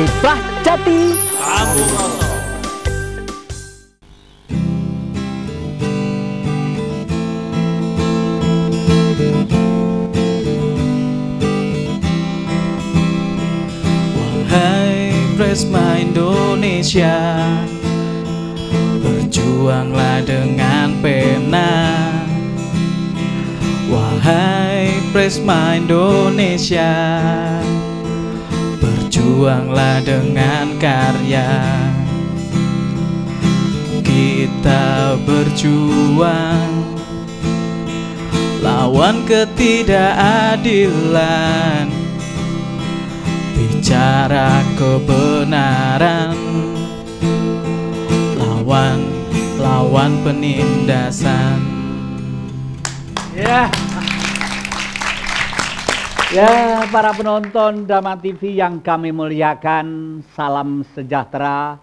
Kiprah Jati. Kampung Roto. Wahai Prisma Indonesia, berjuanglah dengan pena. Wahai Prisma Indonesia, berjuanglah dengan karya. Kita berjuang lawan ketidakadilan, bicara kebenaran, lawan penindasan. Ya, para penonton Drama TV yang kami muliakan, salam sejahtera,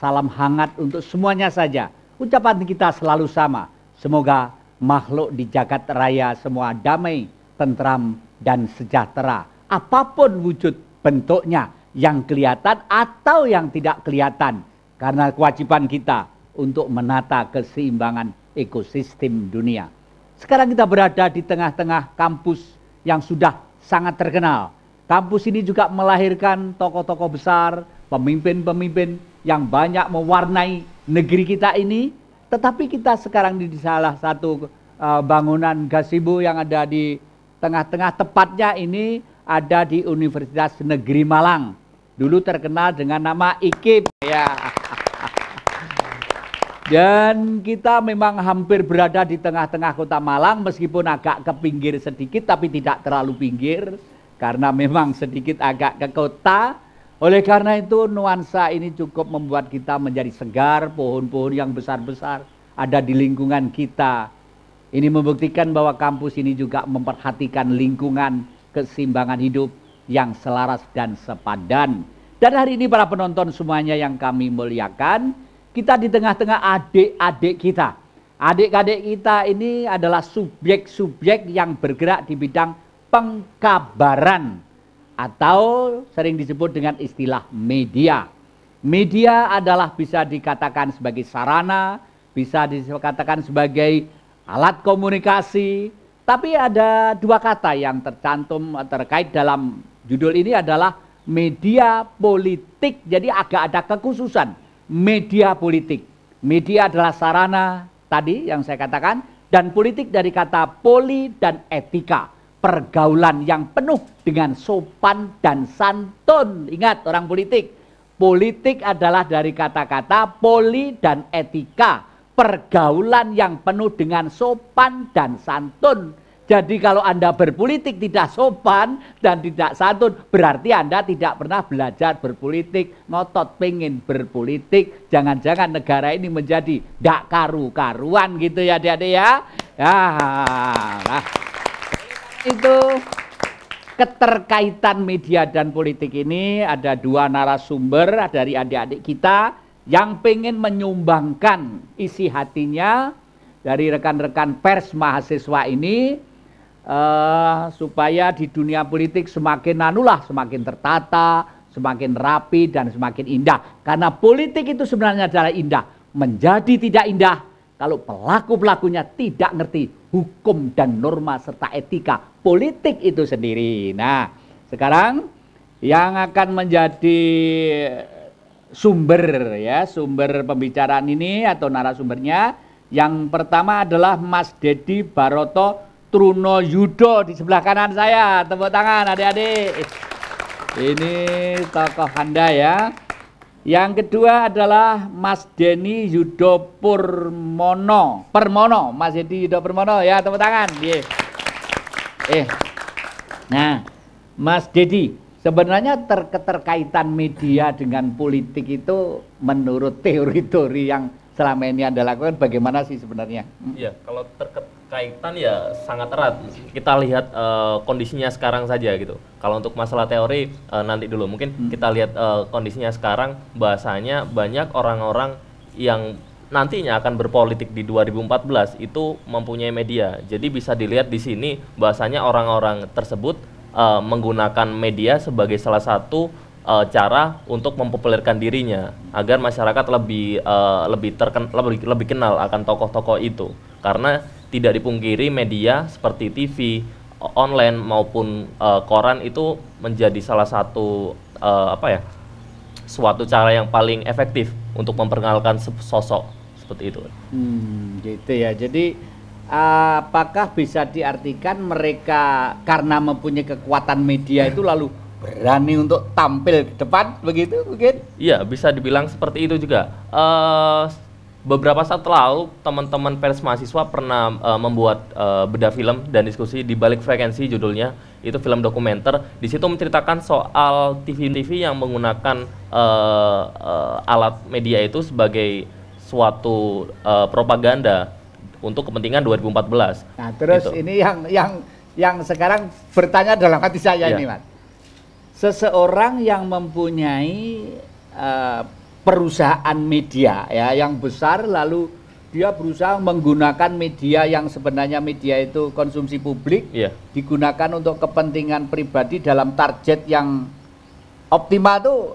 salam hangat untuk semuanya saja. Ucapan kita selalu sama, semoga makhluk di jagat raya semua damai, tentram, dan sejahtera. Apapun wujud bentuknya, yang kelihatan atau yang tidak kelihatan. Karena kewajiban kita untuk menata keseimbangan ekosistem dunia. Sekarang kita berada di tengah-tengah kampus yang sudah sangat terkenal. Kampus ini juga melahirkan tokoh-tokoh besar, pemimpin-pemimpin yang banyak mewarnai negeri kita ini. Tetapi kita sekarang di salah satu bangunan gazebo yang ada di tengah-tengah, tepatnya ini ada di Universitas Negeri Malang. Dulu terkenal dengan nama IKIP. Ya. Dan kita memang hampir berada di tengah-tengah kota Malang, meskipun agak ke pinggir sedikit, tapi tidak terlalu pinggir, karena memang sedikit agak ke kota. Oleh karena itu nuansa ini cukup membuat kita menjadi segar, pohon-pohon yang besar-besar ada di lingkungan kita. Ini membuktikan bahwa kampus ini juga memperhatikan lingkungan, keseimbangan hidup yang selaras dan sepadan. Dan hari ini para penonton semuanya yang kami muliakan, kita di tengah-tengah adik-adik kita. Adik-adik kita ini adalah subjek-subjek yang bergerak di bidang pengkabaran atau sering disebut dengan istilah media. Media adalah bisa dikatakan sebagai sarana, bisa dikatakan sebagai alat komunikasi. Tapi ada dua kata yang tercantum terkait dalam judul ini adalah media politik. Jadi agak ada kekhususan. Media politik. Media adalah sarana tadi yang saya katakan, dan politik dari kata poli dan etika. Pergaulan yang penuh dengan sopan dan santun. Ingat orang politik. Politik adalah dari kata-kata poli dan etika. Pergaulan yang penuh dengan sopan dan santun. Jadi kalau Anda berpolitik tidak sopan dan tidak santun, berarti Anda tidak pernah belajar berpolitik, ngotot pengen berpolitik. Jangan-jangan negara ini menjadi tidak karu-karuan gitu ya adik-adik ya. Nah, itu keterkaitan media dan politik ini ada dua narasumber dari adik-adik kita yang pengen menyumbangkan isi hatinya dari rekan-rekan pers mahasiswa ini. Supaya di dunia politik semakin semakin tertata, semakin rapi dan semakin indah. Karena politik itu sebenarnya adalah indah. Menjadi tidak indah kalau pelaku-pelakunya tidak ngerti hukum dan norma serta etika politik itu sendiri. Nah, sekarang yang akan menjadi sumber pembicaraan ini atau narasumbernya, yang pertama adalah Mas Dedi Baroto Truno Yudo di sebelah kanan saya. Tepuk tangan adik-adik. Ini tokoh Anda ya. Yang kedua adalah Mas Denny Yudo Permono. Mas Denny Yudo Permono ya, tepuk tangan. Nah, Mas Dedi, sebenarnya keterkaitan media dengan politik itu menurut teori-teori yang selama ini Anda lakukan bagaimana sih sebenarnya? Iya, kalau terkaitan ya sangat erat. Kita lihat kondisinya sekarang saja gitu. Kalau untuk masalah teori nanti dulu. Mungkin kita lihat kondisinya sekarang, bahasanya banyak orang-orang yang nantinya akan berpolitik di 2014 itu mempunyai media. Jadi bisa dilihat di sini bahasanya orang-orang tersebut menggunakan media sebagai salah satu cara untuk mempopulerkan dirinya agar masyarakat lebih kenal akan tokoh-tokoh itu. Karena tidak dipungkiri media seperti TV, online maupun koran itu menjadi salah satu suatu cara yang paling efektif untuk memperkenalkan sosok seperti itu. Gitu ya. Jadi apakah bisa diartikan mereka karena mempunyai kekuatan media itu lalu berani untuk tampil ke depan begitu mungkin? Iya, bisa dibilang seperti itu juga. Beberapa saat lalu teman-teman pers mahasiswa pernah membuat bedah film dan diskusi di balik frekuensi, judulnya itu film dokumenter. Di situ menceritakan soal TV-TV yang menggunakan alat media itu sebagai suatu propaganda untuk kepentingan 2014. Nah, terus gitu. Ini yang sekarang bertanya dalam hati saya ini, Mas. Seseorang yang mempunyai perusahaan media ya yang besar, lalu dia berusaha menggunakan media yang sebenarnya media itu konsumsi publik, digunakan untuk kepentingan pribadi dalam target yang optimal tuh,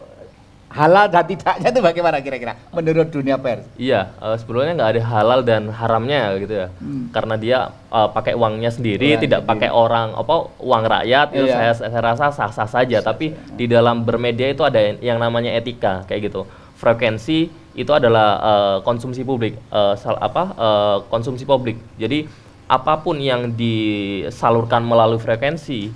halal dan tidaknya itu bagaimana kira-kira menurut dunia pers? Iya, sebetulnya nggak ada halal dan haramnya gitu ya, karena dia pakai uangnya sendiri, tidak pakai uang rakyat, itu saya rasa sah-sah saja. Tapi di dalam bermedia itu ada yang namanya etika kayak gitu. Frekuensi itu adalah konsumsi publik, konsumsi publik. Jadi apapun yang disalurkan melalui frekuensi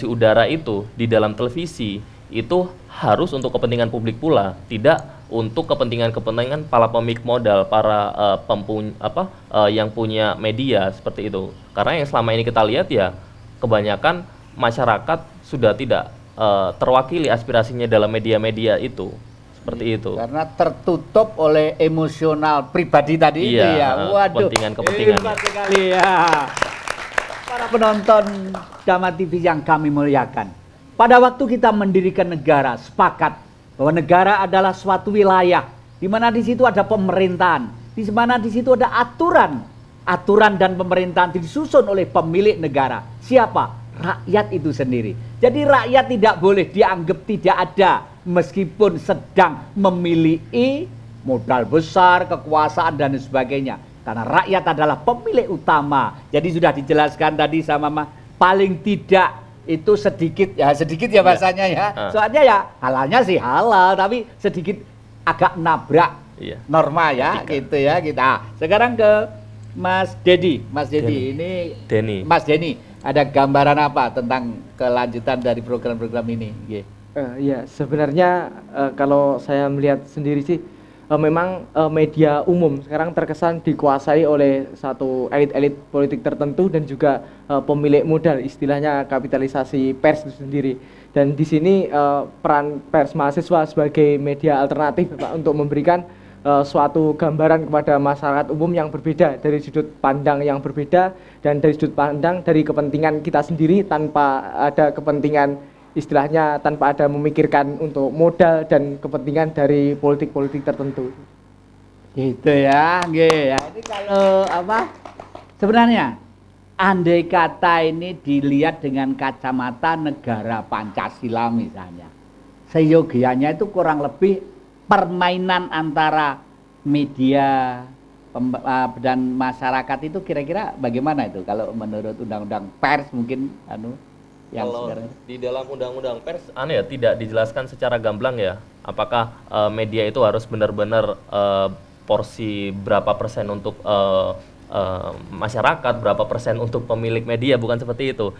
udara itu di dalam televisi itu harus untuk kepentingan publik pula, tidak untuk kepentingan para pemilik modal, para yang punya media seperti itu. Karena yang selama ini kita lihat ya, kebanyakan masyarakat sudah tidak terwakili aspirasinya dalam media-media itu, seperti itu. Karena tertutup oleh emosional pribadi tadi itu ya. Waduh, kepentingan sekali ya. Para penonton Dhamma TV yang kami muliakan. Pada waktu kita mendirikan negara, sepakat bahwa negara adalah suatu wilayah di mana di situ ada pemerintahan, di mana di situ ada aturan dan pemerintahan disusun oleh pemilik negara. Siapa? Rakyat itu sendiri. Jadi rakyat tidak boleh dianggap tidak ada meskipun sedang memiliki modal besar, kekuasaan dan sebagainya. Karena rakyat adalah pemilik utama. Jadi sudah dijelaskan tadi sama paling tidak itu sedikit ya bahasanya ya. Soalnya ya halalnya sih halal, tapi sedikit agak nabrak norma ya, gitu ya kita. Sekarang ke Mas Dedi. Mas Dedi ini Mas Denny, ada gambaran apa tentang kelanjutan dari program-program ini? Ya sebenarnya kalau saya melihat sendiri sih memang media umum sekarang terkesan dikuasai oleh satu elit-elit politik tertentu dan juga pemilik modal, istilahnya kapitalisasi pers itu sendiri. Dan di sini peran pers mahasiswa sebagai media alternatif Pak, untuk memberikan suatu gambaran kepada masyarakat umum yang berbeda, dari sudut pandang yang berbeda dan dari sudut pandang dari kepentingan kita sendiri, tanpa ada kepentingan, istilahnya tanpa ada memikirkan untuk modal dan kepentingan dari politik-politik tertentu. Gitu ya, Ini kalau sebenarnya andai kata ini dilihat dengan kacamata negara Pancasila misalnya, seyogianya itu kurang lebih permainan antara media dan masyarakat itu kira-kira bagaimana itu kalau menurut undang-undang pers mungkin kalau di dalam undang-undang pers tidak dijelaskan secara gamblang ya, apakah media itu harus benar-benar porsi berapa persen untuk masyarakat, berapa persen untuk pemilik media, bukan seperti itu.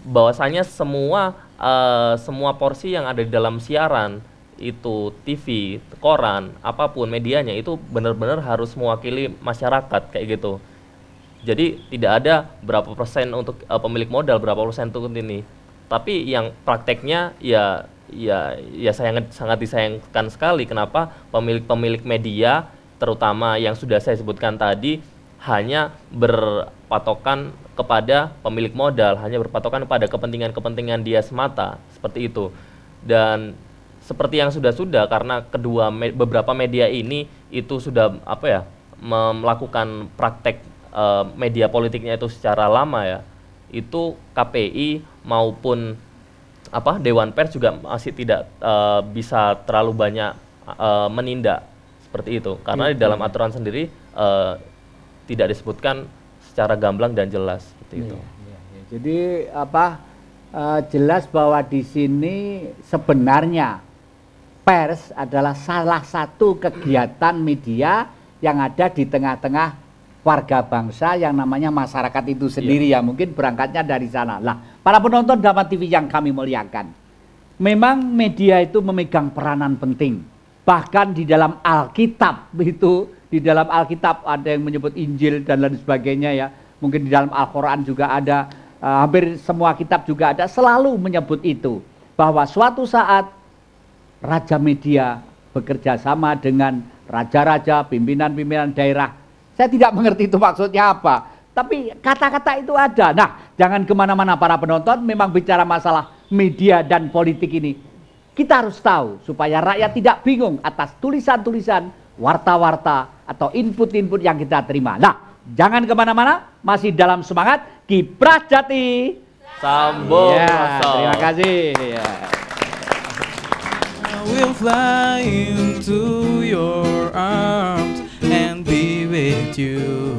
Bahwasanya semua porsi yang ada di dalam siaran itu TV, koran, apapun medianya itu benar-benar harus mewakili masyarakat kayak gitu. Jadi tidak ada berapa persen untuk pemilik modal, berapa persen untuk ini. Tapi yang prakteknya ya sangat disayangkan sekali. Kenapa pemilik media, terutama yang sudah saya sebutkan tadi, hanya berpatokan kepada pemilik modal, hanya berpatokan pada kepentingan dia semata, seperti itu. Dan seperti yang sudah karena beberapa media ini itu sudah melakukan praktek media politiknya itu secara lama ya, itu KPI maupun Dewan Pers juga masih tidak bisa terlalu banyak menindak seperti itu karena di dalam aturan sendiri tidak disebutkan secara gamblang dan jelas seperti itu. Jadi jelas bahwa di sini sebenarnya pers adalah salah satu kegiatan media yang ada di tengah-tengah warga bangsa yang namanya masyarakat itu sendiri ya, mungkin berangkatnya dari sana. Lah, para penonton Dhamma TV yang kami muliakan, memang media itu memegang peranan penting. Bahkan di dalam Alkitab itu, di dalam Alkitab ada yang menyebut Injil dan lain sebagainya ya. Mungkin di dalam Al-Quran juga ada, hampir semua kitab juga ada, selalu menyebut itu. Bahwa suatu saat raja media bekerja sama dengan raja-raja, pimpinan-pimpinan daerah. Saya tidak mengerti itu maksudnya apa. Tapi kata-kata itu ada. Nah, jangan kemana-mana para penonton, memang bicara masalah media dan politik ini. Kita harus tahu supaya rakyat tidak bingung atas tulisan-tulisan, warta-warta, atau input-input yang kita terima. Nah, jangan kemana-mana, masih dalam semangat Kiprah Jati. Sambung Ya, terima kasih. Ya. I will fly into your arms and be with you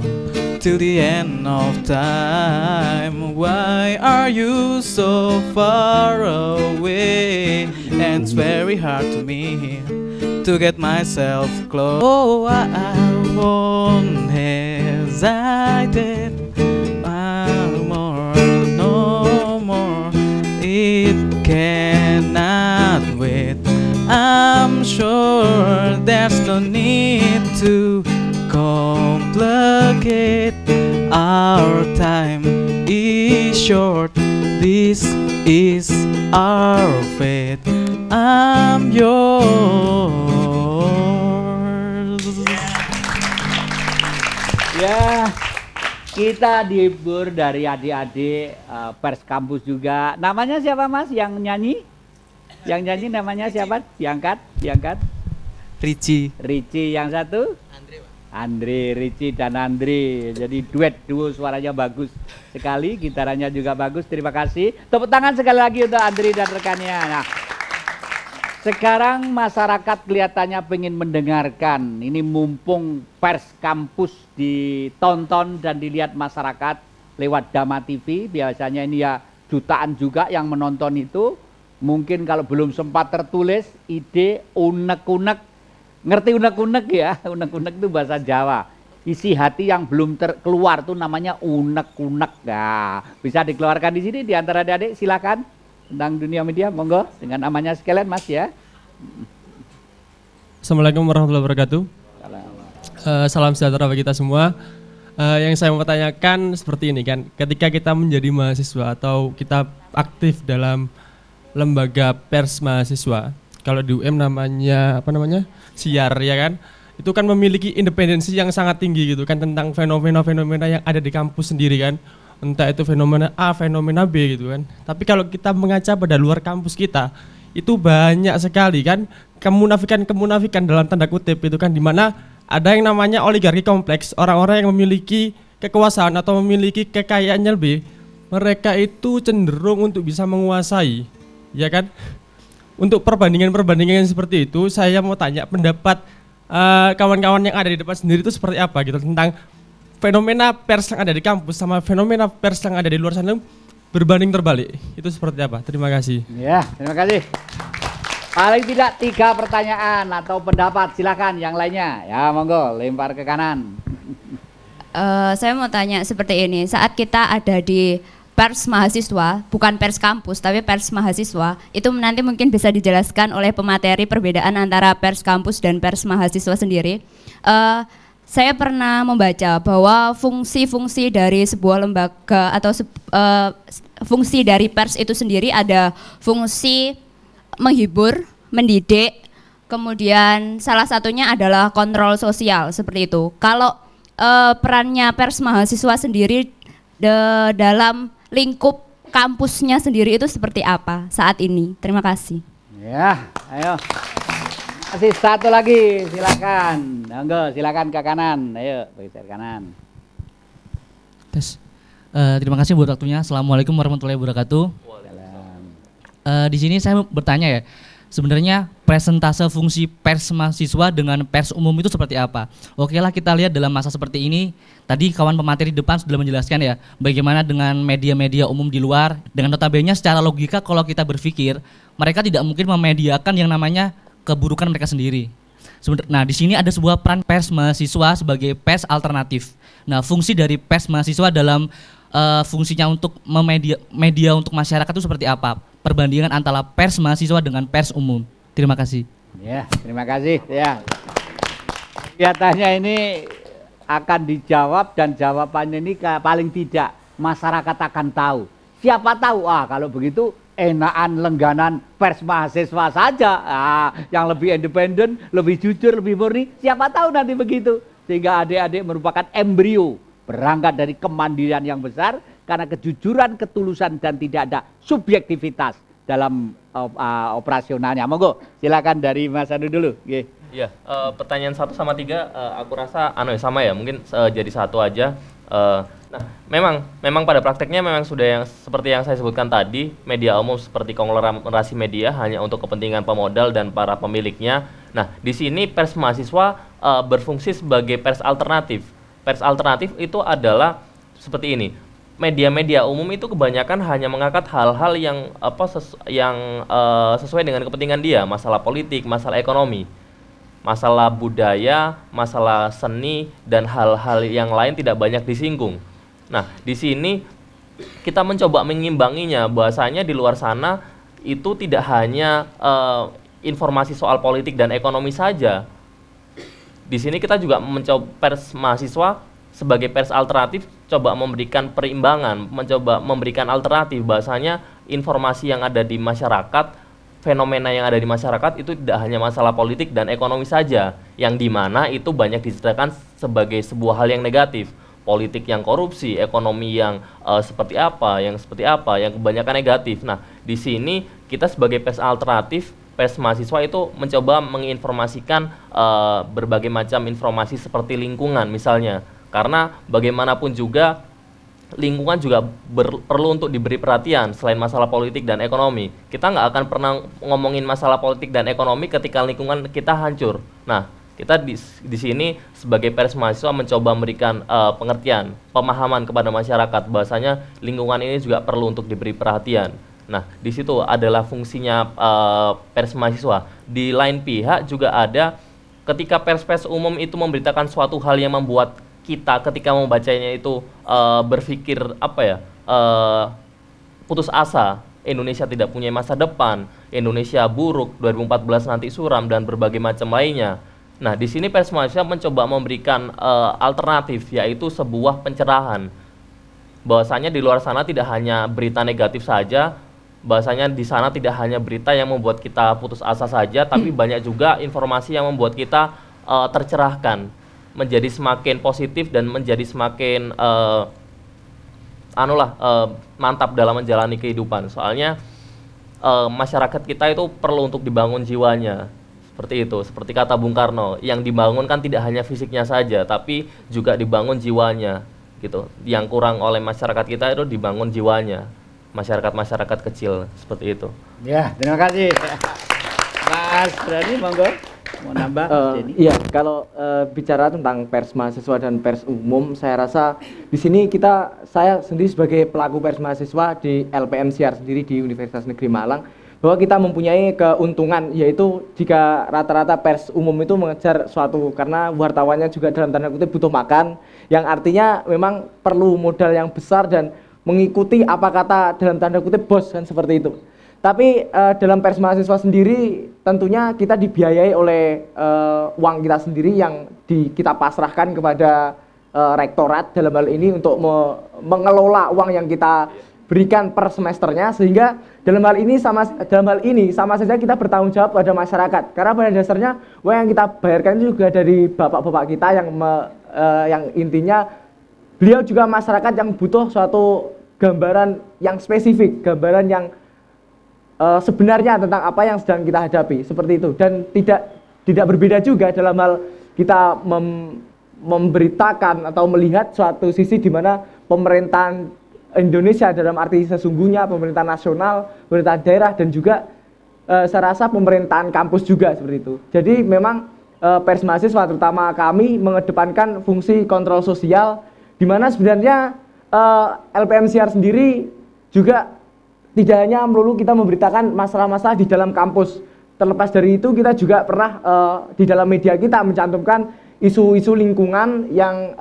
till the end of time. Why are you so far away? And it's very hard to me to get myself close. Oh, I won't hesitate. No more. It cannot wait. I'm sure there's no need to complicate. Our time is short. This is our fate. I'm yours. Ya, kita dihibur dari adik-adik pers kampus juga. Namanya siapa Mas yang nyanyi? Yang nyanyi namanya siapa? Diangkat. Ricci. Ricci, yang satu? Andre, Ricci dan Andre. Jadi duo suaranya bagus sekali, gitarannya juga bagus. Terima kasih. Tepuk tangan sekali lagi untuk Andre dan rekannya. Nah, sekarang masyarakat kelihatannya pengen mendengarkan. Ini mumpung pers kampus ditonton dan dilihat masyarakat lewat Dhamma TV. Biasanya ini ya jutaan juga yang menonton itu. Mungkin kalau belum sempat tertulis ide unek-unek. Ngerti unek-unek ya? Unek-unek itu bahasa Jawa. Isi hati yang belum keluar itu namanya unek-unek. Nah, bisa dikeluarkan di sini di antara adik-adik, silakan. Tentang dunia media, monggo dengan namanya sekalian Mas ya. Assalamualaikum warahmatullahi wabarakatuh. Salam sejahtera bagi kita semua. Yang saya mau tanyakan seperti ini kan, ketika kita menjadi mahasiswa atau kita aktif dalam lembaga pers mahasiswa, kalau di UM namanya siar ya kan, itu kan memiliki independensi yang sangat tinggi gitu kan tentang fenomena-fenomena yang ada di kampus sendiri kan. Entah itu fenomena A, fenomena B gitu kan. Tapi kalau kita mengaca pada luar kampus kita, itu banyak sekali kan kemunafikan dalam tanda kutip itu kan, dimana ada yang namanya oligarki kompleks, orang-orang yang memiliki kekuasaan atau memiliki kekayaan lebih, mereka itu cenderung untuk bisa menguasai, ya kan? Untuk perbandingan seperti itu, saya mau tanya pendapat kawan-kawan yang ada di depan sendiri itu seperti apa gitu tentang fenomena pers yang ada di kampus sama fenomena pers yang ada di luar sana berbanding terbalik. Itu seperti apa? Terima kasih. Ya, terima kasih. Paling tidak 3 pertanyaan atau pendapat, silakan yang lainnya. Ya, monggo lempar ke kanan. Saya mau tanya seperti ini, saat kita ada di pers mahasiswa, bukan pers kampus tapi pers mahasiswa, itu nanti mungkin bisa dijelaskan oleh pemateri perbedaan antara pers kampus dan pers mahasiswa sendiri. Saya pernah membaca bahwa fungsi-fungsi dari sebuah lembaga atau fungsi dari pers itu sendiri ada fungsi menghibur, mendidik, kemudian salah satunya adalah kontrol sosial seperti itu. Kalau perannya pers mahasiswa sendiri dalam lingkup kampusnya sendiri itu seperti apa saat ini? Terima kasih. Ya, ayo. Masih satu lagi, silakan. Monggo, silakan ke kanan. Ayo, bergeser kanan. Tes. Terima kasih buat waktunya. Assalamualaikum warahmatullahi wabarakatuh. Di sini saya bertanya ya, sebenarnya presentase fungsi pers mahasiswa dengan pers umum itu seperti apa? Oke lah, kita lihat dalam masa seperti ini, tadi kawan pemateri depan sudah menjelaskan ya, bagaimana dengan media-media umum di luar, dengan notabene secara logika kalau kita berpikir, mereka tidak mungkin memediakan yang namanya keburukan mereka sendiri. Nah, di sini ada sebuah peran pers mahasiswa sebagai pers alternatif. Nah, fungsi dari pers mahasiswa dalam fungsinya untuk media untuk masyarakat itu seperti apa? Perbandingan antara pers mahasiswa dengan pers umum. Terima kasih. Ya, terima kasih. Ya, kelihatannya ini akan dijawab dan jawabannya ini paling tidak masyarakat akan tahu. Siapa tahu? Kalau begitu enakan lengganan pers mahasiswa saja, yang lebih independen, lebih jujur, lebih murni. Siapa tahu nanti begitu. Sehingga adik-adik merupakan embrio berangkat dari kemandirian yang besar karena kejujuran, ketulusan dan tidak ada subjektivitas dalam operasionalnya. Monggo, silakan dari Mas Anu dulu. Iya, pertanyaan 1 sama 3 aku rasa sama ya, mungkin jadi satu aja. Nah, memang pada prakteknya memang sudah yang seperti yang saya sebutkan tadi, media umum seperti konglomerasi media hanya untuk kepentingan pemodal dan para pemiliknya. Nah, di sini pers mahasiswa berfungsi sebagai pers alternatif. Pers alternatif itu adalah seperti ini. Media-media umum itu kebanyakan hanya mengangkat hal-hal yang sesuai dengan kepentingan dia, masalah politik, masalah ekonomi, masalah budaya, masalah seni dan hal-hal yang lain tidak banyak disinggung. Nah, di sini kita mencoba mengimbanginya, bahwasanya di luar sana itu tidak hanya informasi soal politik dan ekonomi saja. Di sini kita juga mencoba pers mahasiswa sebagai pers alternatif coba memberikan perimbangan, mencoba memberikan alternatif, bahasanya informasi yang ada di masyarakat, fenomena yang ada di masyarakat itu tidak hanya masalah politik dan ekonomi saja, yang dimana itu banyak diceritakan sebagai sebuah hal yang negatif. Politik yang korupsi, ekonomi yang seperti apa, yang kebanyakan negatif. Nah, di sini kita sebagai pers alternatif, pers mahasiswa itu mencoba menginformasikan berbagai macam informasi seperti lingkungan misalnya. Karena bagaimanapun juga lingkungan juga perlu untuk diberi perhatian selain masalah politik dan ekonomi. Kita nggak akan pernah ngomongin masalah politik dan ekonomi ketika lingkungan kita hancur. Nah, kita di sini sebagai pers mahasiswa mencoba memberikan pengertian, pemahaman kepada masyarakat bahwasanya lingkungan ini juga perlu untuk diberi perhatian. Nah, di situ adalah fungsinya pers mahasiswa. Di lain pihak juga ada ketika pers-pers umum itu memberitakan suatu hal yang membuat kita ketika membacanya itu berpikir putus asa, Indonesia tidak punya masa depan, Indonesia buruk, 2014 nanti suram dan berbagai macam lainnya. Nah, di sini pers mahasiswa mencoba memberikan alternatif, yaitu sebuah pencerahan. Bahwasanya di luar sana tidak hanya berita negatif saja, bahwasanya di sana tidak hanya berita yang membuat kita putus asa saja, tapi banyak juga informasi yang membuat kita tercerahkan, menjadi semakin positif dan menjadi semakin mantap dalam menjalani kehidupan. Soalnya masyarakat kita itu perlu untuk dibangun jiwanya. Seperti itu, seperti kata Bung Karno, yang dibangun kan tidak hanya fisiknya saja, tapi juga dibangun jiwanya, gitu. Yang kurang oleh masyarakat kita itu dibangun jiwanya, masyarakat kecil, seperti itu. Ya, terima kasih. Mas Rani, monggo. Mau nambah? Iya, kalau bicara tentang pers mahasiswa dan pers umum, saya rasa di sini saya sendiri sebagai pelaku pers mahasiswa di LPM Siar sendiri di Universitas Negeri Malang, bahwa kita mempunyai keuntungan, yaitu jika rata-rata pers umum itu mengejar suatu, karena wartawannya juga dalam tanda kutip butuh makan, yang artinya memang perlu modal yang besar dan mengikuti apa kata dalam tanda kutip bos, kan seperti itu. Tapi dalam pers mahasiswa sendiri tentunya kita dibiayai oleh uang kita sendiri yang kita pasrahkan kepada rektorat dalam hal ini untuk mengelola uang yang kita berikan per semesternya, sehingga dalam hal ini sama saja kita bertanggung jawab pada masyarakat, karena pada dasarnya uang yang kita bayarkan juga dari bapak-bapak kita yang intinya beliau juga masyarakat yang butuh suatu gambaran yang spesifik, gambaran yang sebenarnya tentang apa yang sedang kita hadapi, seperti itu. Dan tidak berbeda juga dalam hal kita memberitakan atau melihat suatu sisi di mana pemerintahan Indonesia dalam arti sesungguhnya, pemerintah nasional, pemerintah daerah, dan juga saya rasa pemerintahan kampus juga seperti itu. Jadi memang pers mahasiswa terutama kami mengedepankan fungsi kontrol sosial, di mana sebenarnya LPMCR sendiri juga tidak hanya melulu kita memberitakan masalah-masalah di dalam kampus. Terlepas dari itu, kita juga pernah di dalam media kita mencantumkan isu-isu lingkungan yang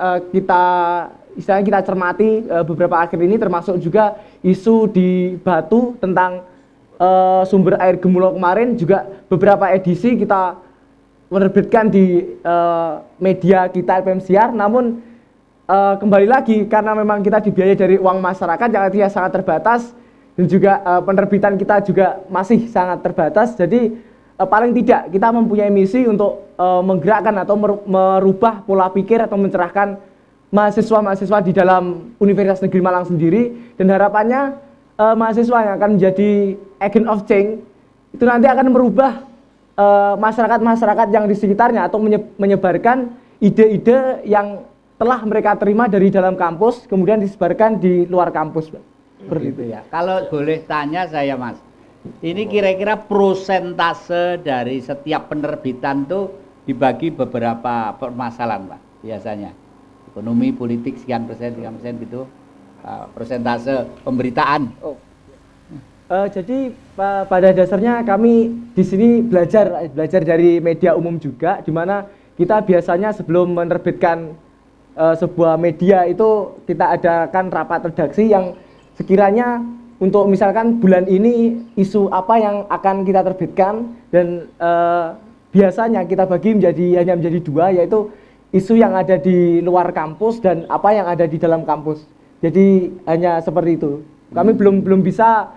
istilahnya kita cermati beberapa akhir ini, termasuk juga isu di Batu tentang sumber air Gemulo kemarin. Juga beberapa edisi kita menerbitkan di media kita LPMCR, namun kembali lagi karena memang kita dibiayai dari uang masyarakat yang artinya sangat terbatas, dan juga penerbitan kita juga masih sangat terbatas. Jadi paling tidak kita mempunyai misi untuk menggerakkan atau merubah pola pikir atau mencerahkan mahasiswa-mahasiswa di dalam Universitas Negeri Malang sendiri, dan harapannya mahasiswa yang akan menjadi agent of change itu nanti akan merubah masyarakat-masyarakat yang di sekitarnya atau menyebarkan ide-ide yang telah mereka terima dari dalam kampus kemudian disebarkan di luar kampus. Seperti itu ya. Kalau boleh tanya saya, Mas, ini kira-kira prosentase dari setiap penerbitan tuh dibagi beberapa permasalahan, Pak, biasanya ekonomi, politik sekian persen gitu, persentase pemberitaan. Jadi pada dasarnya kami di sini belajar dari media umum juga, di mana kita biasanya sebelum menerbitkan sebuah media itu kita adakan rapat redaksi yang sekiranya untuk misalkan bulan ini isu apa yang akan kita terbitkan, dan biasanya kita bagi hanya menjadi dua, yaitu isu yang ada di luar kampus dan apa yang ada di dalam kampus. Jadi hanya seperti itu. Kami belum bisa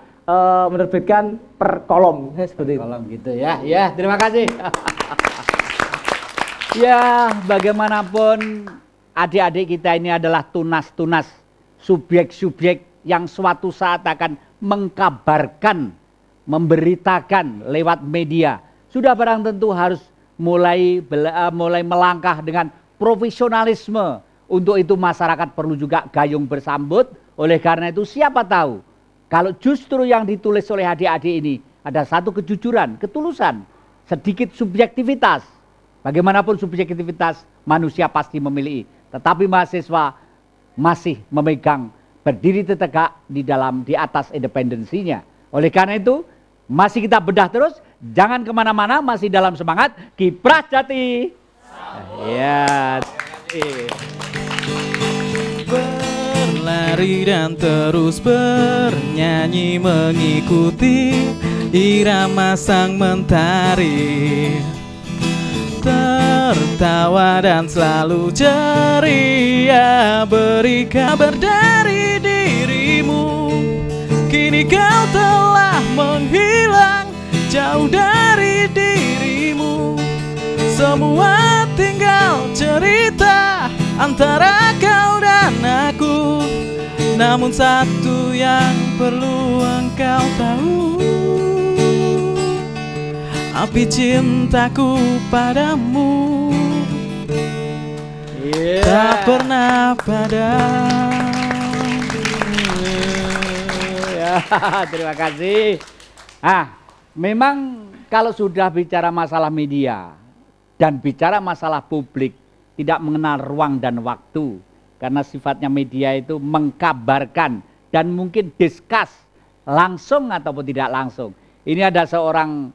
menerbitkan per kolom seperti itu. Kolom gitu ya. Ya, terima kasih. Ya, bagaimanapun adik-adik kita ini adalah tunas-tunas subjek-subjek yang suatu saat akan mengkabarkan, memberitakan lewat media. Sudah barang tentu harus mulai melangkah dengan profesionalisme. Untuk itu masyarakat perlu juga gayung bersambut. Oleh karena itu siapa tahu kalau justru yang ditulis oleh adik-adik ini ada satu kejujuran, ketulusan, sedikit subjektivitas. Bagaimanapun subjektivitas manusia pasti memiliki, tetapi mahasiswa masih memegang berdiri tegak di atas independensinya. Oleh karena itu masih kita bedah terus, jangan kemana-mana, masih dalam semangat Kiprah Jati. Ya. Berlari dan terus bernyanyi mengikuti irama sang mentari, tertawa dan selalu ceria, beri kabar dari dirimu. Kini kau telah menghilang jauh dari dirimu. Semua tinggal cerita antara kau dan aku. Namun satu yang perlu engkau tahu, api cintaku padamu tak pernah padam. Ya, terima kasih. Memang kalau sudah bicara masalah media dan bicara masalah publik, tidak mengenal ruang dan waktu. Karena sifatnya media itu mengkabarkan dan mungkin discuss langsung ataupun tidak langsung. Ini ada seorang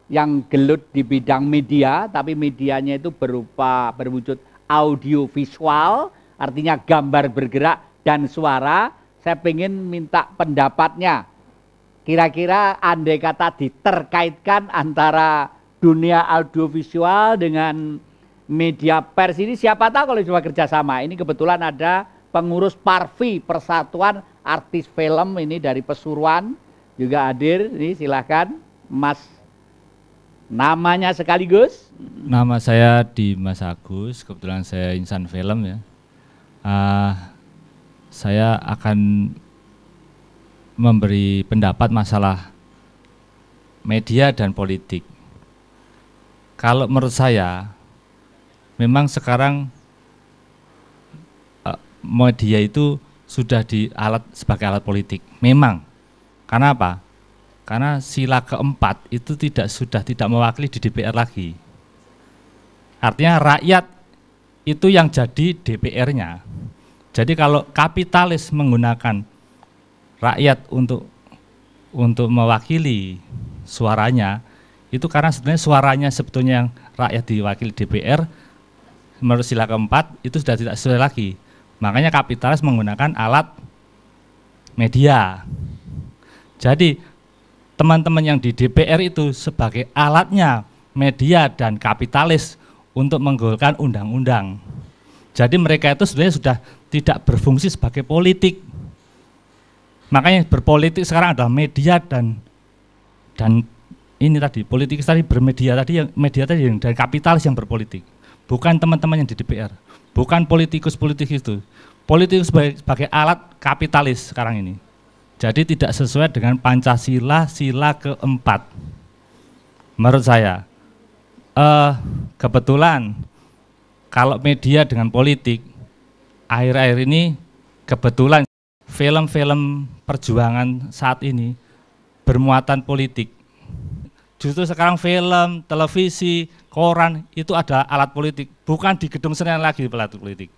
yang gelut di bidang media, tapi medianya itu berwujud audio visual, artinya gambar bergerak dan suara. Saya ingin minta pendapatnya. Kira-kira andai kata diterkaitkan antara dunia audiovisual dengan media pers ini, siapa tahu kalau cuma kerjasama. Ini kebetulan ada pengurus Parvi, Persatuan Artis Film ini dari Pesuruan juga hadir. Ini silakan Mas, namanya sekaligus. Nama saya Dimas Agus, kebetulan saya insan film ya. Saya akan memberi pendapat masalah media dan politik. Kalau menurut saya, memang sekarang media itu sudah sebagai alat politik. Memang. Karena apa? Karena sila keempat itu sudah tidak mewakili di DPR lagi. Artinya rakyat itu yang jadi DPR-nya. Jadi kalau kapitalis menggunakan rakyat untuk mewakili suaranya, itu karena sebenarnya suaranya sebetulnya yang rakyat diwakili DPR, menurut sila keempat itu sudah tidak sesuai lagi. Makanya kapitalis menggunakan alat media. Jadi teman-teman yang di DPR itu sebagai alatnya media dan kapitalis untuk menggolkan undang-undang. Jadi mereka itu sebenarnya sudah tidak berfungsi sebagai politik. Makanya berpolitik sekarang adalah media dan ini tadi politik tadi bermedia tadi, yang media tadi yang dari kapitalis yang berpolitik, bukan teman-teman yang di DPR, bukan politikus itu. Politikus sebagai alat kapitalis sekarang ini. Jadi tidak sesuai dengan Pancasila sila keempat. Menurut saya, kebetulan kalau media dengan politik akhir-akhir ini kebetulan film-film perjuangan saat ini bermuatan politik. Justru sekarang film, televisi, koran itu adalah alat politik, bukan di gedung Senayan lagi alat politik.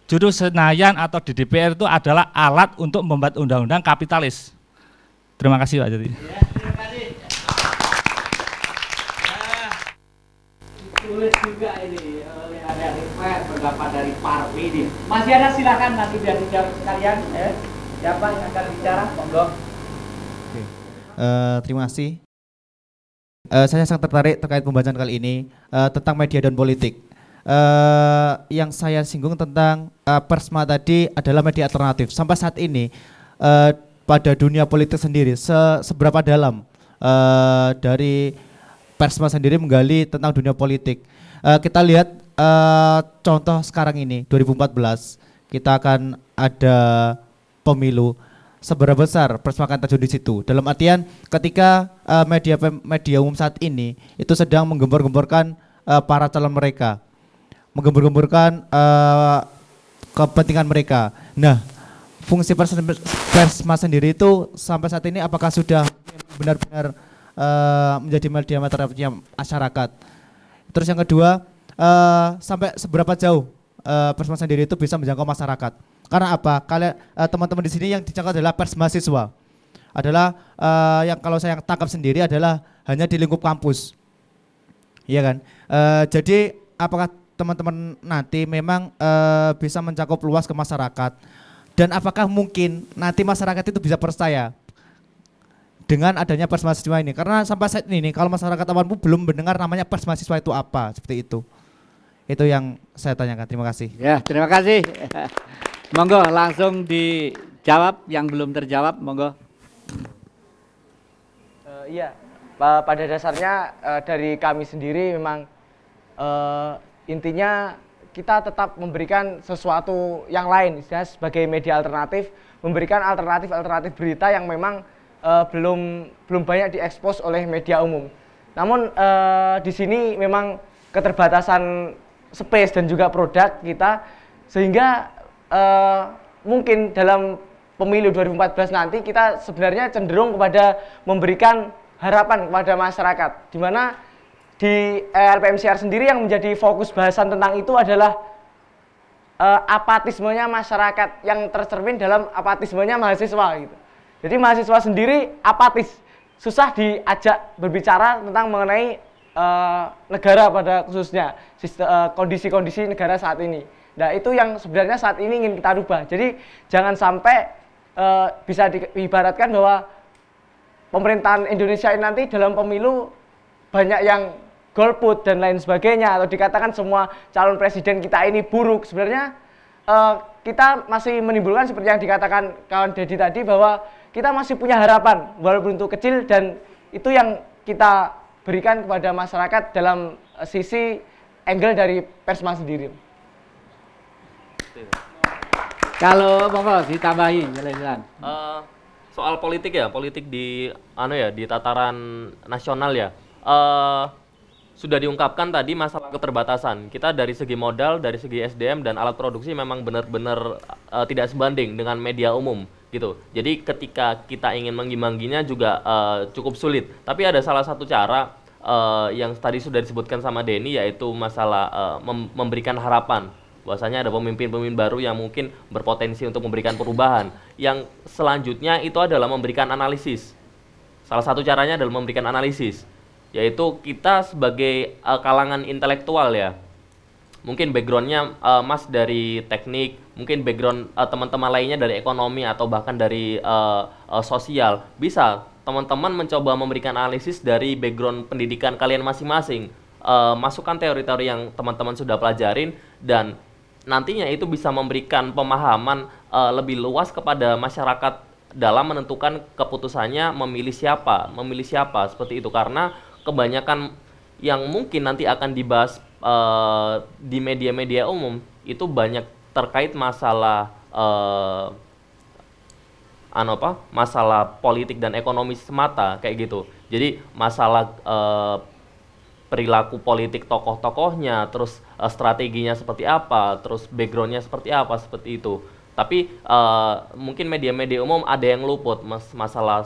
Justru Senayan atau di DPR itu adalah alat untuk membuat undang-undang kapitalis. Terima kasih Pak Jati. Ya, terima kasih. Tulis juga ini oleh adik-adik pendapat dari Parvi ini. Masih ada, silakan nanti biar dijawab sekalian. Siapa yang akan bicara? Monggo. Terima kasih. Saya sangat tertarik terkait pembahasan kali ini tentang media dan politik. Yang saya singgung tentang Persma tadi adalah media alternatif. Sampai saat ini pada dunia politik sendiri seberapa dalam dari Persma sendiri menggali tentang dunia politik. Kita lihat contoh sekarang ini 2014 kita akan ada pemilu. Seberapa besar Persma akan terjun di situ? Dalam artian ketika media umum saat ini itu sedang menggembor-gemborkan para calon mereka, menggembor-gemborkan kepentingan mereka. Nah, fungsi Persma sendiri itu sampai saat ini apakah sudah benar-benar menjadi media materialnya masyarakat? Terus yang kedua, sampai seberapa jauh Persma sendiri itu bisa menjangkau masyarakat? Karena apa? Kalian teman-teman di sini yang dijangkau adalah pers mahasiswa. Adalah yang kalau saya tangkap sendiri adalah hanya di lingkup kampus. Iya kan? Jadi apakah teman-teman nanti memang bisa mencakup luas ke masyarakat? Dan apakah mungkin nanti masyarakat itu bisa percaya dengan adanya pers mahasiswa ini? Karena sampai saat ini kalau masyarakat awam belum mendengar namanya pers mahasiswa itu apa, seperti itu. Itu yang saya tanyakan. Terima kasih. Ya, terima kasih. Monggo langsung dijawab yang belum terjawab, monggo. Iya, pada dasarnya dari kami sendiri memang intinya kita tetap memberikan sesuatu yang lain, istilahnya sebagai media alternatif, memberikan alternatif berita yang memang belum banyak diekspos oleh media umum. Namun di sini memang keterbatasan space dan juga produk kita, sehingga mungkin dalam pemilu 2014 nanti kita sebenarnya cenderung kepada memberikan harapan kepada masyarakat, di mana di LPMCR sendiri yang menjadi fokus bahasan tentang itu adalah apatismenya masyarakat yang tercermin dalam apatismenya mahasiswa gitu. Jadi mahasiswa sendiri apatis, susah diajak berbicara tentang mengenai negara pada khususnya kondisi-kondisi negara saat ini. Nah, itu yang sebenarnya saat ini ingin kita rubah. Jadi jangan sampai bisa diibaratkan bahwa pemerintahan Indonesia ini nanti dalam pemilu banyak yang golput dan lain sebagainya, atau dikatakan semua calon presiden kita ini buruk. Sebenarnya kita masih menimbulkan seperti yang dikatakan kawan Dedi tadi, bahwa kita masih punya harapan walaupun itu kecil, dan itu yang kita berikan kepada masyarakat dalam sisi angle dari Persma sendiri. Kalau monggo ditambahin, silakan. Soal politik ya, politik di di tataran nasional ya. sudah diungkapkan tadi masalah keterbatasan. Kita dari segi modal, dari segi SDM dan alat produksi memang benar-benar tidak sebanding dengan media umum gitu. Jadi ketika kita ingin mengimbanginya juga cukup sulit. Tapi ada salah satu cara yang tadi sudah disebutkan sama Denny, yaitu masalah memberikan harapan. Bahwasanya ada pemimpin-pemimpin baru yang mungkin berpotensi untuk memberikan perubahan. Yang selanjutnya itu adalah memberikan analisis. Salah satu caranya adalah memberikan analisis, yaitu kita sebagai kalangan intelektual ya, mungkin backgroundnya Mas dari teknik, mungkin background teman-teman lainnya dari ekonomi atau bahkan dari sosial, bisa teman-teman mencoba memberikan analisis dari background pendidikan kalian masing-masing, masukkan teori-teori yang teman-teman sudah pelajarin, dan nantinya itu bisa memberikan pemahaman lebih luas kepada masyarakat dalam menentukan keputusannya memilih siapa seperti itu. Karena kebanyakan yang mungkin nanti akan dibahas di media-media umum itu banyak terkait masalah masalah politik dan ekonomi semata kayak gitu. Jadi masalah perilaku politik tokoh-tokohnya, terus strateginya seperti apa, terus backgroundnya seperti apa, seperti itu. Tapi mungkin media-media umum ada yang luput masalah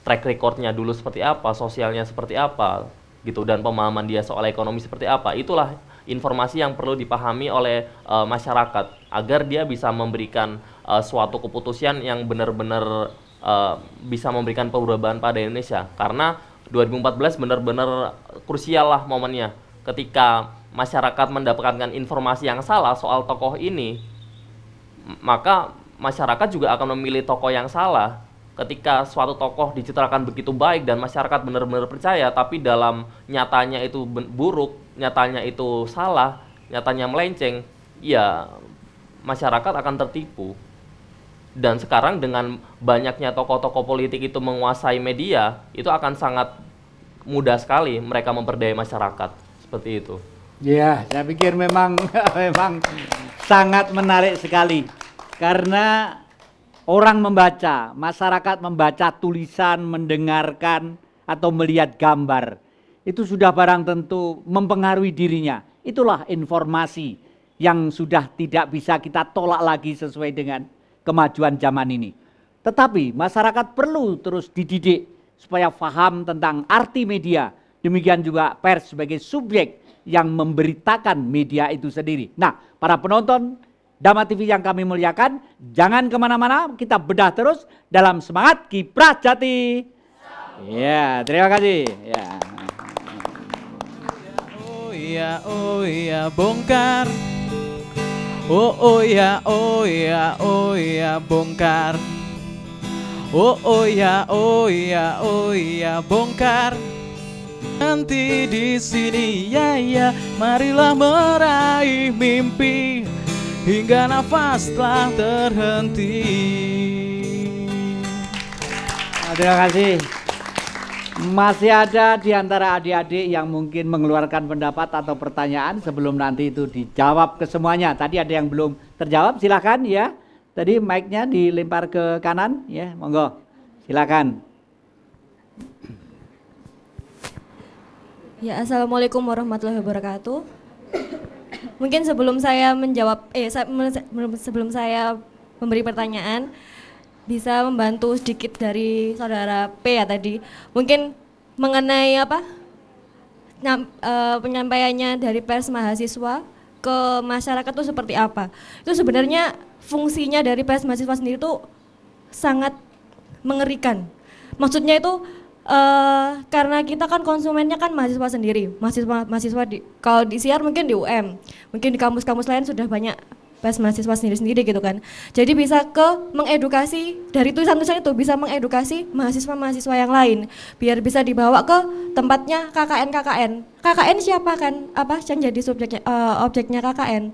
track recordnya dulu seperti apa, sosialnya seperti apa, gitu, dan pemahaman dia soal ekonomi seperti apa. Itulah informasi yang perlu dipahami oleh masyarakat agar dia bisa memberikan suatu keputusan yang benar-benar bisa memberikan perubahan pada Indonesia. Karena 2014 benar-benar krusial lah momennya. Ketika masyarakat mendapatkan informasi yang salah soal tokoh ini, maka masyarakat juga akan memilih tokoh yang salah. Ketika suatu tokoh dicitrakan begitu baik dan masyarakat benar-benar percaya, tapi dalam nyatanya itu buruk, nyatanya itu salah, nyatanya melenceng, ya masyarakat akan tertipu. Dan sekarang dengan banyaknya tokoh-tokoh politik itu menguasai media, itu akan sangat mudah sekali mereka memperdaya masyarakat. Seperti itu. Ya, saya pikir memang sangat menarik sekali. Karena orang membaca, masyarakat membaca tulisan, mendengarkan, atau melihat gambar, itu sudah barang tentu mempengaruhi dirinya. Itulah informasi yang sudah tidak bisa kita tolak lagi sesuai dengan kemajuan zaman ini. Tetapi masyarakat perlu terus dididik supaya paham tentang arti media. Demikian juga pers sebagai subjek yang memberitakan media itu sendiri. Nah, para penonton Dhamma TV yang kami muliakan, jangan kemana-mana, kita bedah terus dalam semangat Kiprah Jati. Ya, terima kasih. Ya. Oh iya, bongkar. Oh iya, bongkar. Oh iya, bongkar. Nanti di sini ya, marilah meraih mimpi hingga nafas telah terhenti. Terima kasih. Masih ada di antara adik-adik yang mungkin mengeluarkan pendapat atau pertanyaan sebelum nanti itu dijawab ke semuanya. Tadi ada yang belum terjawab, silakan ya. Tadi mic-nya dilempar ke kanan, ya, monggo. Silakan. Ya, assalamualaikum warahmatullahi wabarakatuh. Mungkin sebelum saya menjawab, sebelum saya memberi pertanyaan, bisa membantu sedikit dari saudara P ya tadi. Mungkin mengenai penyampaiannya dari pers mahasiswa ke masyarakat itu seperti apa. Itu sebenarnya fungsinya dari pers mahasiswa sendiri itu sangat mengerikan. Maksudnya itu karena kita kan konsumennya kan mahasiswa sendiri, mahasiswa kalau di siar mungkin di UM, mungkin di kampus-kampus lain sudah banyak pers mahasiswa sendiri-sendiri gitu kan. Jadi bisa mengedukasi dari tulisan-tulisan itu, bisa mengedukasi mahasiswa-mahasiswa yang lain biar bisa dibawa ke tempatnya KKN. KKN siapa kan? Apa yang jadi objeknya KKN?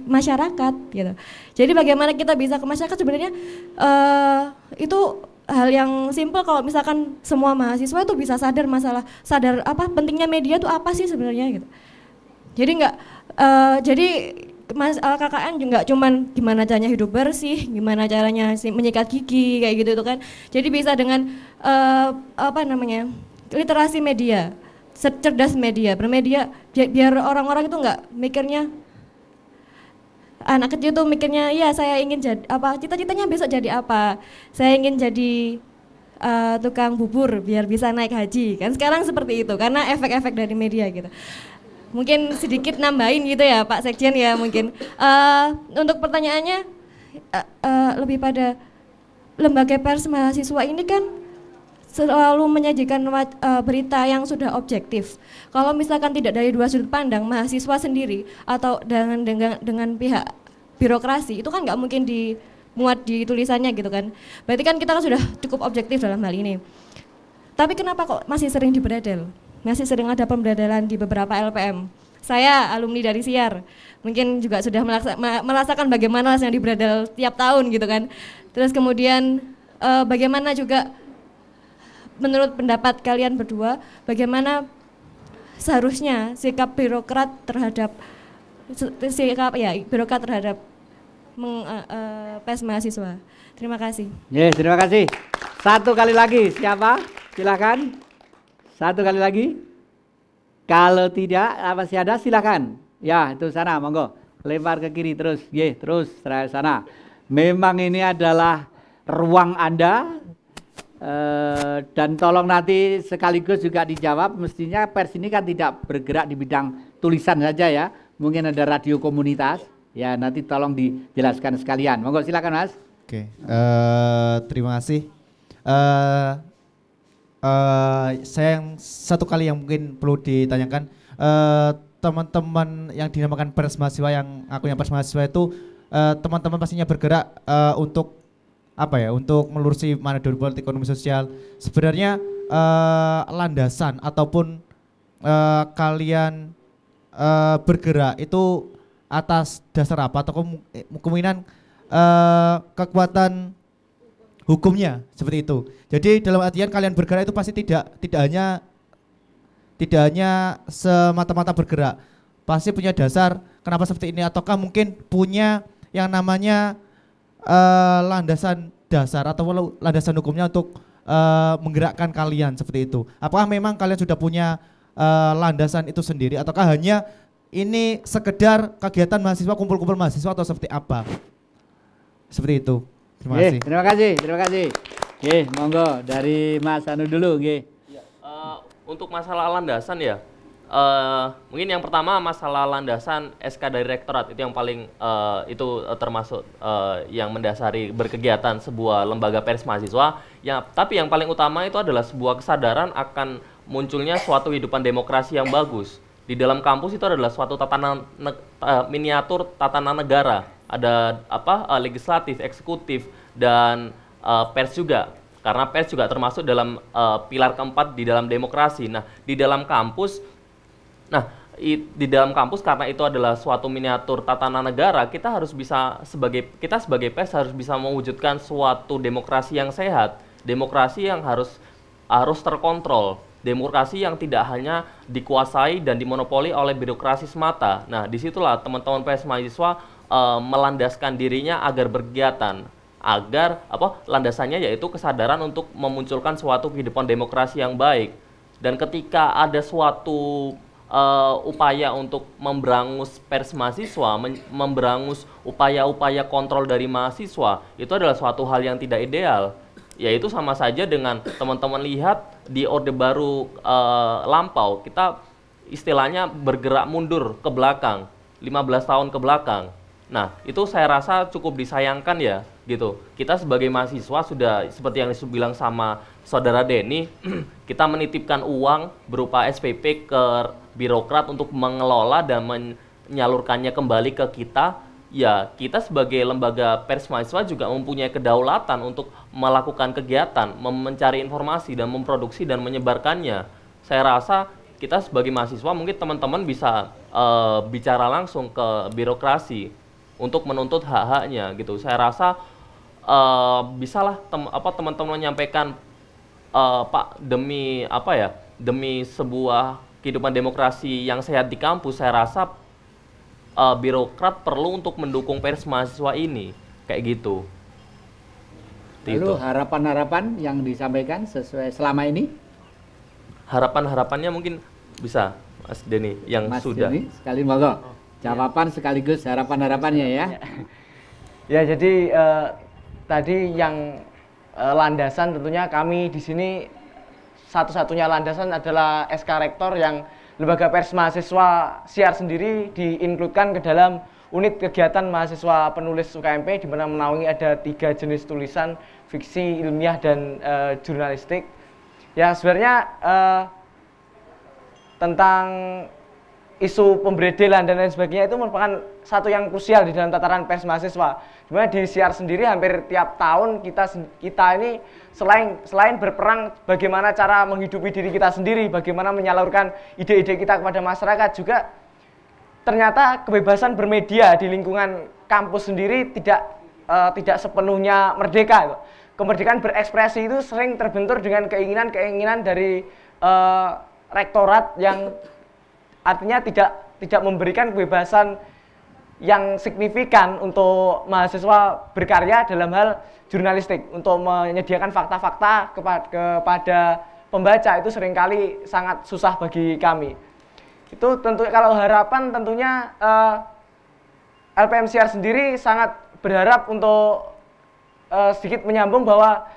Masyarakat gitu. Jadi bagaimana kita bisa ke masyarakat sebenarnya itu hal yang simpel. Kalau misalkan semua mahasiswa itu bisa sadar pentingnya media itu apa sih sebenarnya gitu. Jadi KKN juga cuman gimana caranya hidup bersih, gimana caranya menyikat gigi kayak gitu kan. Jadi bisa dengan literasi media. cerdas media, bermedia biar orang-orang itu nggak mikirnya, anak kecil tuh mikirnya ya saya ingin jadi apa, cita-citanya besok jadi apa, saya ingin jadi tukang bubur biar bisa naik haji kan, sekarang seperti itu karena efek-efek dari media gitu. Mungkin sedikit nambahin gitu ya Pak Sekjen ya mungkin. Untuk pertanyaannya lebih pada lembaga pers mahasiswa ini kan selalu menyajikan berita yang sudah objektif. Kalau misalkan tidak dari dua sudut pandang mahasiswa sendiri atau dengan pihak birokrasi itu kan nggak mungkin dimuat di tulisannya gitu kan. Berarti kan kita kan sudah cukup objektif dalam hal ini. Tapi kenapa kok masih sering diberadal? Masih sering ada pemberadalan di beberapa LPM. Saya alumni dari Siar, mungkin juga sudah merasakan bagaimana yang diberadal tiap tahun gitu kan. Terus kemudian bagaimana juga menurut pendapat kalian berdua, bagaimana seharusnya sikap birokrat terhadap pers mahasiswa. Terima kasih. Yes, terima kasih. Satu kali lagi, siapa? Silakan. Satu kali lagi. Kalau tidak, masih ada silakan. Ya, itu sana, monggo. Lempar ke kiri terus. Terus sana. Memang ini adalah ruang Anda. Dan tolong nanti sekaligus juga dijawab, mestinya pers ini kan tidak bergerak di bidang tulisan saja ya, mungkin ada radio komunitas ya, nanti tolong dijelaskan sekalian. Monggo silakan Mas. Oke, terima kasih. Saya yang satu kali yang mungkin perlu ditanyakan, teman-teman yang dinamakan pers mahasiswa, yang akunya pers mahasiswa itu teman-teman pastinya bergerak untuk apa ya, untuk melurusi manajerial politik ekonomi sosial. Sebenarnya landasan ataupun kalian bergerak itu atas dasar apa, atau kemungkinan kekuatan hukumnya seperti itu. Jadi dalam artian kalian bergerak itu pasti tidak hanya semata-mata bergerak, pasti punya dasar kenapa seperti ini, ataukah mungkin punya yang namanya landasan dasar atau landasan hukumnya untuk menggerakkan kalian seperti itu. Apakah memang kalian sudah punya landasan itu sendiri, ataukah hanya ini sekedar kegiatan mahasiswa, kumpul-kumpul mahasiswa, atau seperti apa? Seperti itu. Terima kasih. Terima kasih. Monggo dari Mas Anu dulu. Untuk masalah landasan ya, mungkin yang pertama masalah landasan SK dari rektorat itu yang paling termasuk yang mendasari berkegiatan sebuah lembaga pers mahasiswa. Tapi yang paling utama itu adalah sebuah kesadaran akan munculnya suatu kehidupan demokrasi yang bagus. Di dalam kampus itu adalah suatu tatanan miniatur tatanan negara. Ada legislatif, eksekutif, dan pers juga. Karena pers juga termasuk dalam pilar keempat di dalam demokrasi. Nah, di dalam kampus karena itu adalah suatu miniatur tatanan negara, kita sebagai pers harus bisa mewujudkan suatu demokrasi yang sehat, demokrasi yang harus terkontrol, demokrasi yang tidak hanya dikuasai dan dimonopoli oleh birokrasi semata. Nah, disitulah teman-teman pers mahasiswa melandaskan dirinya agar berkegiatan, agar landasannya yaitu kesadaran untuk memunculkan suatu kehidupan demokrasi yang baik. Dan ketika ada suatu upaya untuk memberangus pers mahasiswa, memberangus upaya-upaya kontrol dari mahasiswa, itu adalah suatu hal yang tidak ideal. Yaitu sama saja dengan teman-teman lihat di Orde Baru lampau, kita istilahnya bergerak mundur ke belakang, 15 tahun ke belakang. Nah, itu saya rasa cukup disayangkan ya, gitu. Kita sebagai mahasiswa sudah seperti yang dibilang sama Saudara Denny, kita menitipkan uang berupa SPP ke birokrat untuk mengelola dan menyalurkannya kembali ke kita. Ya, kita sebagai lembaga pers mahasiswa juga mempunyai kedaulatan untuk melakukan kegiatan, mencari informasi dan memproduksi dan menyebarkannya. Saya rasa kita sebagai mahasiswa mungkin teman-teman bisa bicara langsung ke birokrasi untuk menuntut hak-haknya gitu. Saya rasa bisalah teman-teman menyampaikan Pak, demi sebuah kehidupan demokrasi yang sehat di kampus, saya rasa birokrat perlu untuk mendukung pers mahasiswa ini, kayak gitu. Lalu harapan-harapan yang disampaikan sesuai selama ini? Harapan-harapannya mungkin Bisa, Mas Denny yang Mas sudah. Denny, sekali monggo. Jawaban sekaligus harapan-harapannya ya. Ya, jadi tadi yang landasan tentunya kami di sini satu-satunya landasan adalah SK Rektor yang Lembaga Pers Mahasiswa Siar sendiri diinkludkan ke dalam unit kegiatan mahasiswa penulis UKMP, di mana menaungi ada 3 jenis tulisan, fiksi, ilmiah, dan jurnalistik. Ya, sebenarnya tentang isu pemberedelan dan lain sebagainya itu merupakan satu yang krusial di dalam tataran pers mahasiswa. Dimana di Siar sendiri hampir tiap tahun kita ini selain berperang bagaimana cara menghidupi diri kita sendiri, bagaimana menyalurkan ide-ide kita kepada masyarakat, juga ternyata kebebasan bermedia di lingkungan kampus sendiri tidak sepenuhnya merdeka. Kemerdekaan berekspresi itu sering terbentur dengan keinginan-keinginan dari rektorat yang artinya tidak memberikan kebebasan yang signifikan untuk mahasiswa berkarya dalam hal jurnalistik, untuk menyediakan fakta-fakta kepada pembaca. Itu seringkali sangat susah bagi kami. Itu tentu kalau harapan tentunya LPM Siar sendiri sangat berharap untuk sedikit menyambung bahwa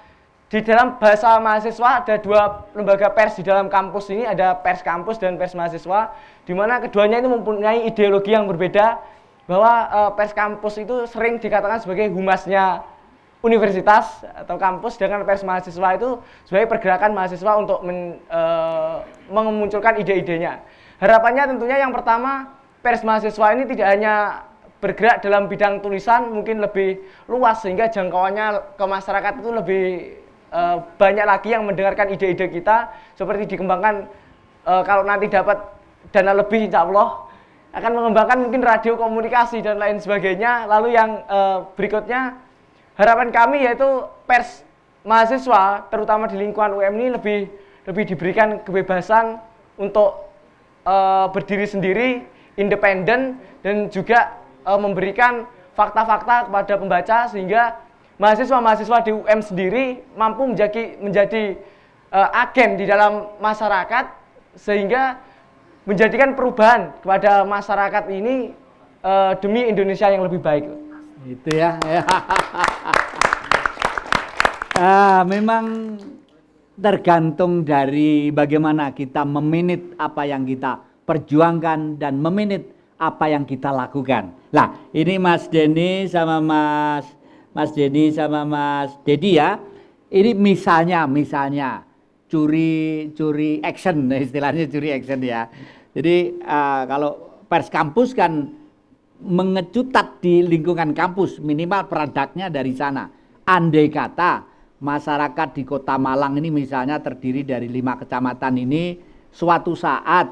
di dalam bahasa mahasiswa ada 2 lembaga pers di dalam kampus ini, ada pers kampus dan pers mahasiswa, di mana keduanya itu mempunyai ideologi yang berbeda, bahwa pers kampus itu sering dikatakan sebagai humasnya universitas atau kampus, sedangkan pers mahasiswa itu sebagai pergerakan mahasiswa untuk memunculkan ide-idenya. Harapannya tentunya yang pertama, pers mahasiswa ini tidak hanya bergerak dalam bidang tulisan, mungkin lebih luas sehingga jangkauannya ke masyarakat itu lebih banyak lagi yang mendengarkan ide-ide kita, seperti dikembangkan kalau nanti dapat dana lebih insya Allah akan mengembangkan mungkin radio komunikasi dan lain sebagainya. Lalu yang berikutnya, harapan kami yaitu pers mahasiswa terutama di lingkungan UM ini lebih diberikan kebebasan untuk berdiri sendiri, independen, dan juga memberikan fakta-fakta kepada pembaca sehingga mahasiswa-mahasiswa di UM sendiri mampu menjadi agen di dalam masyarakat sehingga menjadikan perubahan kepada masyarakat ini demi Indonesia yang lebih baik. Itu ya. Memang tergantung dari bagaimana kita meminit apa yang kita perjuangkan dan meminit apa yang kita lakukan. Lah, ini Mas Denny sama Mas Denny sama Mas Dedi ya. Ini misalnya curi action, istilahnya curi action ya. Jadi kalau pers kampus kan mengecutat di lingkungan kampus, minimal produknya dari sana. Andai kata masyarakat di Kota Malang ini misalnya terdiri dari 5 kecamatan ini suatu saat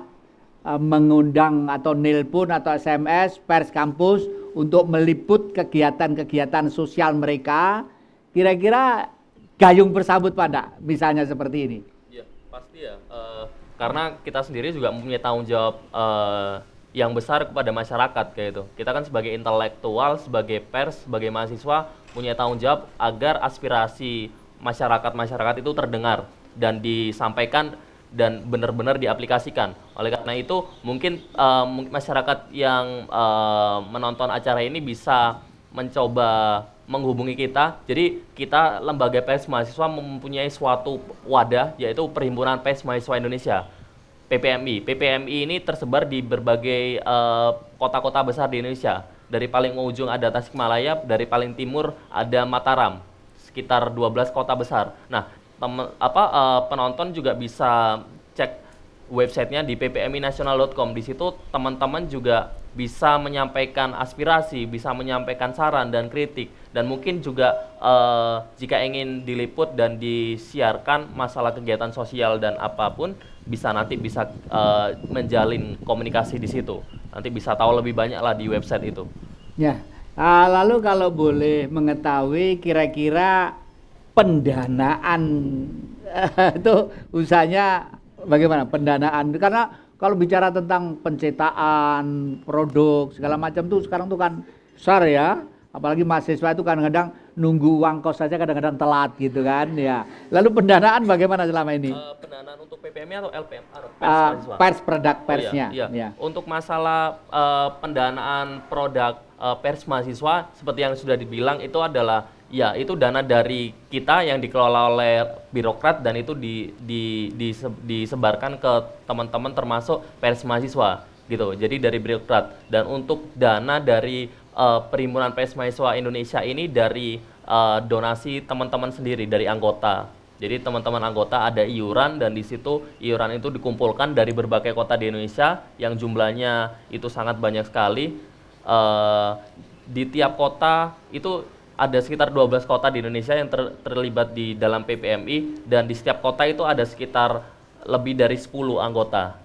mengundang atau nelpon atau SMS pers kampus untuk meliput kegiatan-kegiatan sosial mereka, kira-kira gayung bersambut pada misalnya seperti ini. Ya pasti ya, karena kita sendiri juga mempunyai tanggung jawab yang besar kepada masyarakat kayak itu. Kita kan sebagai intelektual, sebagai pers, sebagai mahasiswa punya tanggung jawab agar aspirasi masyarakat itu terdengar dan disampaikan dan benar-benar diaplikasikan. Oleh karena itu mungkin masyarakat yang menonton acara ini bisa mencoba menghubungi kita. Jadi kita lembaga pers mahasiswa mempunyai suatu wadah yaitu Perhimpunan Pers Mahasiswa Indonesia, PPMI. PPMI ini tersebar di berbagai kota-kota besar di Indonesia. Dari paling ujung ada Tasikmalaya, dari paling timur ada Mataram, sekitar 12 kota besar. Nah, penonton juga bisa cek websitenya di ppminational.com. Di situ teman-teman juga bisa menyampaikan aspirasi, bisa menyampaikan saran dan kritik, dan mungkin juga jika ingin diliput dan disiarkan masalah kegiatan sosial dan apapun, bisa menjalin komunikasi di situ. Nanti bisa tahu lebih banyak lah di website itu. Ya, lalu kalau boleh mengetahui kira-kira pendanaan itu usahanya bagaimana pendanaan? Karena kalau bicara tentang pencetakan produk segala macam tuh sekarang tuh kan besar ya, apalagi mahasiswa itu kadang-kadang nunggu uang kos saja kadang-kadang telat gitu kan ya. Lalu pendanaan bagaimana selama ini? Pendanaan untuk PPM-nya atau LPM? Pers produk persnya. Iya. Ya. Untuk masalah pendanaan produk pers mahasiswa seperti yang sudah dibilang itu adalah ya itu dana dari kita yang dikelola oleh birokrat dan itu disebarkan ke teman-teman termasuk pers mahasiswa gitu. Jadi dari birokrat, dan untuk dana dari Perhimpunan Pers Mahasiswa Indonesia ini dari donasi teman-teman sendiri dari anggota. Jadi teman-teman anggota ada iuran, dan di situ iuran itu dikumpulkan dari berbagai kota di Indonesia yang jumlahnya itu sangat banyak sekali. Di tiap kota itu ada sekitar 12 kota di Indonesia yang terlibat di dalam PPMI, dan di setiap kota itu ada sekitar lebih dari 10 anggota.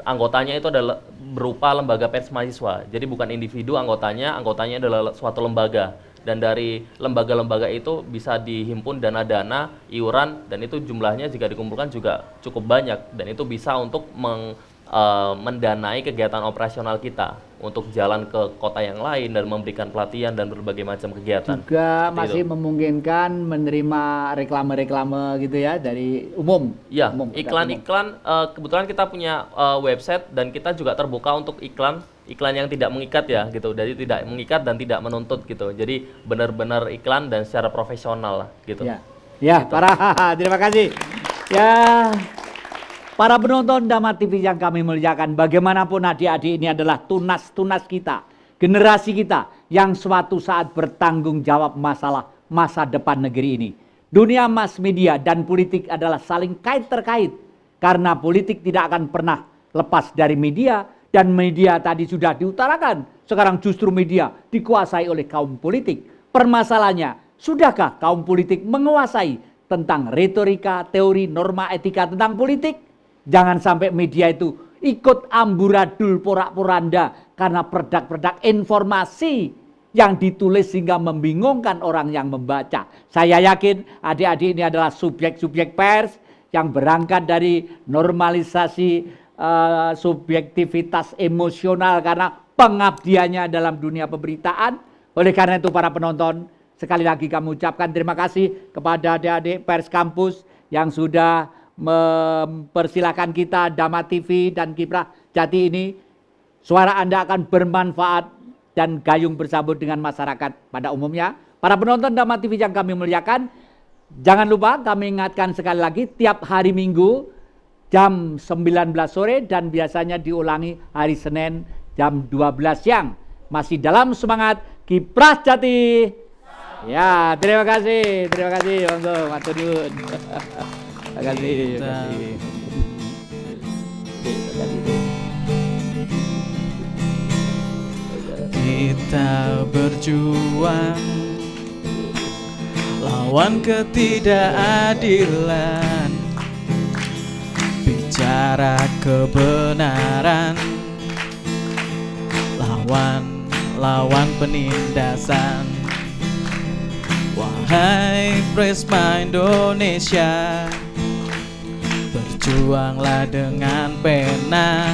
Anggotanya itu adalah berupa lembaga pers mahasiswa. Jadi bukan individu anggotanya adalah suatu lembaga. Dan dari lembaga-lembaga itu bisa dihimpun dana-dana, iuran, dan itu jumlahnya jika dikumpulkan juga cukup banyak. Dan itu bisa untuk mendanai kegiatan operasional kita untuk jalan ke kota yang lain dan memberikan pelatihan dan berbagai macam kegiatan. Juga masih memungkinkan menerima reklame-reklame gitu ya dari umum. Ya, iklan-iklan kebetulan kita punya website, dan kita juga terbuka untuk iklan yang tidak mengikat ya gitu. Jadi tidak mengikat dan tidak menuntut gitu. Jadi benar-benar iklan dan secara profesional lah gitu. Ya, ya gitu. Terima kasih. Ya. Para penonton Dama TV yang kami muliakan, bagaimanapun adik-adik ini adalah tunas-tunas kita, generasi kita yang suatu saat bertanggung jawab masalah masa depan negeri ini. Dunia mass media dan politik adalah saling kait-terkait, karena politik tidak akan pernah lepas dari media, dan media tadi sudah diutarakan, sekarang justru media dikuasai oleh kaum politik. Permasalahannya, sudahkah kaum politik menguasai tentang retorika, teori, norma, etika tentang politik? Jangan sampai media itu ikut amburadul porak-poranda karena produk-produk informasi yang ditulis sehingga membingungkan orang yang membaca. Saya yakin adik-adik ini adalah subjek-subjek pers yang berangkat dari normalisasi subjektivitas emosional karena pengabdiannya dalam dunia pemberitaan. Oleh karena itu para penonton, sekali lagi kami ucapkan terima kasih kepada adik-adik pers kampus yang sudah mempersilahkan kita Dama TV dan Kiprah Jati ini. Suara Anda akan bermanfaat dan gayung bersambut dengan masyarakat pada umumnya. Para penonton Dama TV yang kami muliakan, jangan lupa kami ingatkan sekali lagi tiap hari Minggu jam 19 sore dan biasanya diulangi hari Senin jam 12 siang. Masih dalam semangat Kiprah Jati. Ya, terima kasih. Terima kasih, monggo, matur nuwun. Terima kasih. Kita berjuang lawan ketidakadilan, bicara kebenaran, lawan penindasan. Wahai Presma Indonesia, berjuanglah dengan pena,